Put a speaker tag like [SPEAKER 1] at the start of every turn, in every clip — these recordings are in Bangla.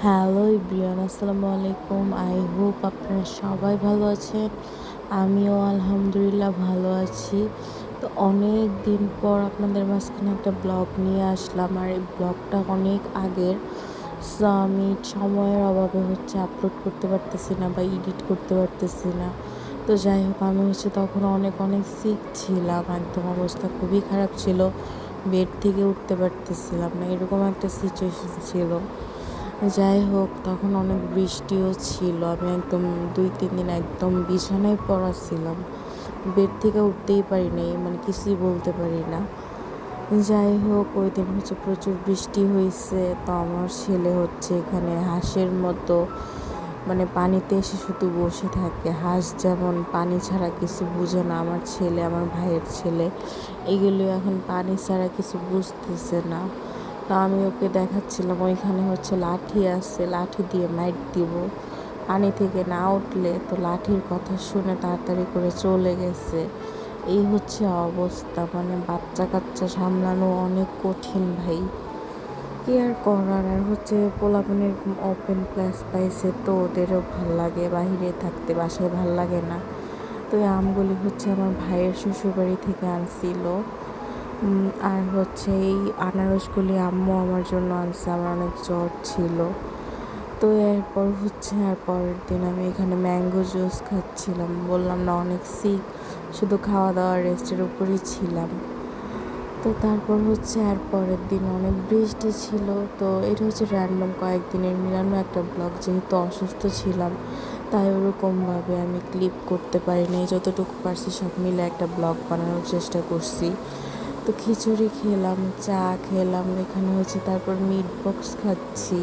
[SPEAKER 1] হ্যালো এভরিওয়ান, আসসালামু আলাইকুম। আই হোপ আপনারা সবাই ভালো আছেন। আমিও আলহামদুলিল্লাহ ভালো আছি। তো অনেক দিন পর আপনাদের মাঝখানে একটা ব্লগ নিয়ে আসলাম, আর এই ব্লগটা অনেক আগের। সো আমি সময়ের অভাবে আপলোড করতে পারতেছি না বা এডিট করতে পারতেছি না। তো যাই হোক, আমি তখন অনেক অনেক সিক ছিলাম, একদম অবস্থা খুবই খারাপ ছিল। বেড থেকে উঠতে পারতেছিলাম না, এরকম একটা সিচুয়েশন ছিল। যাই হোক, তখন অনেক বৃষ্টিও ছিল। আমি একদম 2-3 দিন একদম বিছানায় পড়া ছিলাম, বেড থেকে উঠতেই পারি নাই, মানে কিছুই বলতে পারি না। যাই হোক, ওই দিন প্রচুর বৃষ্টি হয়েছে। তো আমার ছেলে এখানে হাঁসের মতো, মানে পানিতে এসে শুধু বসে থাকে। হাঁস যেমন পানি ছাড়া কিছু বুঝে না, আমার ছেলে, আমার ভাইয়ের ছেলে, এগুলো এখন পানি ছাড়া কিছু বুঝতেছে না। তো আমি ওকে দেখাচ্ছিলাম, ওইখানে লাঠি আছে, লাঠি দিয়ে মাইট দিব পানি থেকে না উঠলে। তো লাঠির কথা শুনে তাড়াতাড়ি করে চলে গেছে। এই অবস্থা, মানে বাচ্চা কাচ্চা সামলানো অনেক কঠিন ভাই। কি আর করার। আর পোলাপান এরকম ওপেন প্লেস পাইছে, তো ওদেরও ভাল লাগে বাহিরে থাকতে, বাসায় ভাল লাগে না। তো এই আমগুলি আমার ভাইয়ের শ্বশুরবাড়ি থেকে আনছিল। আর এই আনারসগুলি আম্মু আমার জন্য আনছে, আমার অনেক জ্বর ছিল। তো এরপর আর পরের দিন আমি এখানে ম্যাঙ্গো জুস খাচ্ছিলাম। বললাম না, অনেক সিক, শুধু খাওয়া দাওয়া রেস্টের উপরই ছিলাম। তো তারপর আর পরের দিন অনেক বৃষ্টি ছিল। তো এটা র্যান্ডম কয়েকদিনের মিলানো একটা ব্লগ, যেহেতু অসুস্থ ছিলাম তাই ওরকমভাবে আমি ক্লিপ করতে পারিনি। যতটুকু পারছি সব মিলে একটা ব্লগ বানানোর চেষ্টা করছি। তো খিচুড়ি খেলাম, চা খেলাম, এখানে তারপর মিট বক্স খাচ্ছি।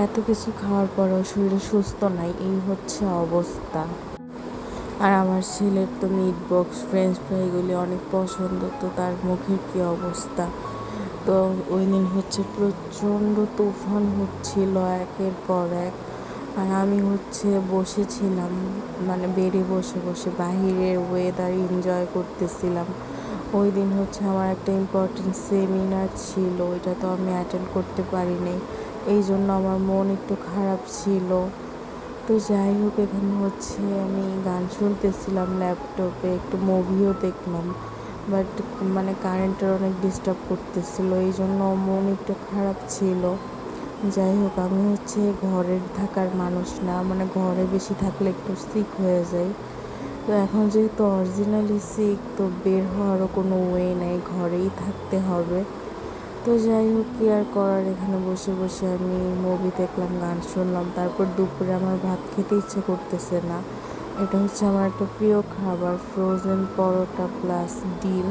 [SPEAKER 1] এত কিছু খাওয়ার পরেও শরীরে সুস্থ নাই, এই অবস্থা। আর আমার ছেলের তো মিট বক্স, ফ্রেঞ্চ ফ্রাইগুলি অনেক পছন্দ, তো তার মুখের কী অবস্থা। তো ওই দিন প্রচণ্ড তুফান হচ্ছিল একের পর এক। আর আমি বসেছিলাম, মানে বেডে বসে বসে বাহিরের ওয়েদার এনজয় করতেছিলাম। ওই দিন আমার একটা ইম্পর্টেন্ট সেমিনার ছিল, ওইটা তো আমি অ্যাটেন্ড করতে পারিনি, এই জন্য আমার মন একটু খারাপ ছিল। তো যাই হোক, এখানে আমি গান শুনতেছিলাম ল্যাপটপে, একটু মুভিও দেখলাম, বাট মানে কারেন্টের অনেক ডিস্টার্ব করতেছিল, এই জন্য মন একটু খারাপ ছিল। যাই হোক, আমি ঘরের থাকার মানুষ না, মানে ঘরে বেশি থাকলে একটু সিক হয়ে যায়। তো এখন যেহেতু অরিজিনালি সিক, তো বের হওয়ারও কোনো ওয়ে নেই, ঘরেই থাকতে হবে। তো যাই হোক, কি আর করার, এখানে বসে বসে আমি মুভি দেখলাম, গান শুনলাম। তারপর দুপুরে আমার ভাত খেতে ইচ্ছে করতেছে না। এটা আমার একটা প্রিয় খাবার, ফ্রোজেন পরোটা প্লাস ডিম।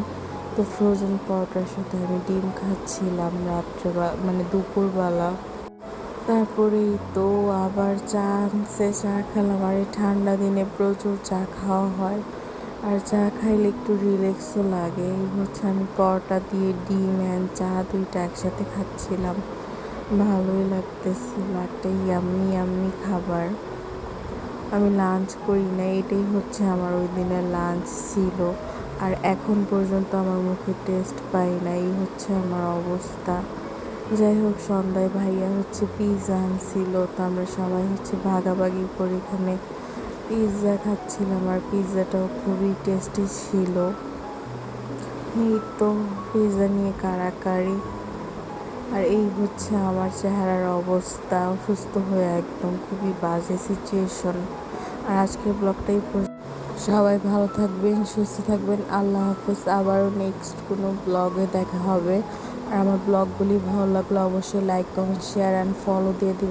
[SPEAKER 1] তো ফ্রোজেন পরোটার সাথে আমি ডিম খাচ্ছিলাম মানে দুপুরবেলা। তারপরেই তো আবার চা আনছে, চা খেলাম। আর এই ঠান্ডা দিনে প্রচুর চা খাওয়া হয়, আর চা খাইলে একটু রিল্যাক্সও লাগে। এই আমি পরোটা দিয়ে ডিম অ্যান্ড চা দুইটা একসাথে খাচ্ছিলাম, ভালোই লাগতেছিল। একটা ইয়াম্মি ইয়াম্মি খাবার। আমি লাঞ্চ করি না, এটাই আমার ওই দিনের লাঞ্চ ছিল। আর এখন পর্যন্ত আমার মুখে টেস্ট পাই না, এই আমার অবস্থা। যাই হোক, সন্ধ্যায় ভাইয়া পিৎজা আনছিল, তো আমরা সবাই ভাগাভাগি করে এখানে পিৎজা খাচ্ছিলাম। আর পিৎজাটাও খুবই টেস্টি ছিল। এই তো পিৎজা নিয়ে কাড়াকাড়ি। আর এই আমার চেহারার অবস্থা, অসুস্থ হয়ে একদম খুবই বাজে সিচুয়েশন। আর আজকের ব্লগটাই, সবাই ভালো থাকবেন, সুস্থ থাকবেন, আল্লাহ হাফেজ। আবারও নেক্সট কোনো ব্লগে দেখা হবে। আর আমার ব্লগগুলি ভালো লাগলে অবশ্যই like, comment, share and follow দিয়ে দিবেন।